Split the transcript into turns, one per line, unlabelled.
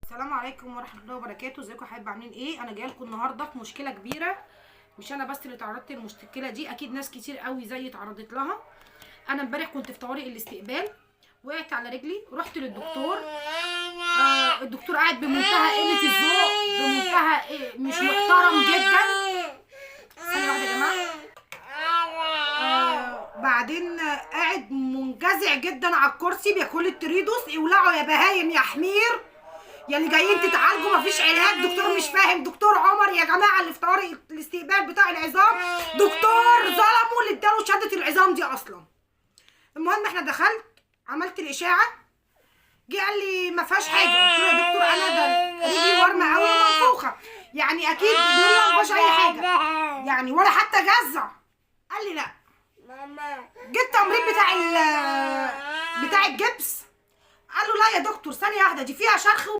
السلام عليكم ورحمه الله وبركاته. ازيكم يا حبايبي، عاملين ايه؟ انا جايه لكم النهارده في مشكله كبيره. مش انا بس اللي تعرضت للمشكله دي، اكيد ناس كتير قوي زيي اتعرضت لها. انا امبارح كنت في طوارئ الاستقبال، وقعت على رجلي، رحت للدكتور. الدكتور قاعد بمنتهى قله الذوق، بمنتهى مش محترم جدا. ثانيه واحده يا جماعه. بعدين قاعد منجزع جدا على الكرسي بياكل التريدوس. يولعوا يا بهايم يا حمير، يا اللي جايين تتعالجوا مفيش علاج. دكتور مش فاهم، دكتور عمر يا جماعه اللي في طوارئ الاستقبال بتاع العظام، دكتور ظلمه اللي اداله شهاده العظام دي اصلا. المهم احنا دخلت عملت الاشاعه، جه قال لي ما فيهاش حاجه. قلت له يا دكتور انا ده رجلي ورمه قوي ومنفوخه، يعني اكيد بيقول ما فيهاش اي حاجه يعني، ولا حتى جزع. قال لي لا. جه التمريض بتاع الجبس، قال له لا يا دكتور ثانيه واحده، دي فيها شرخ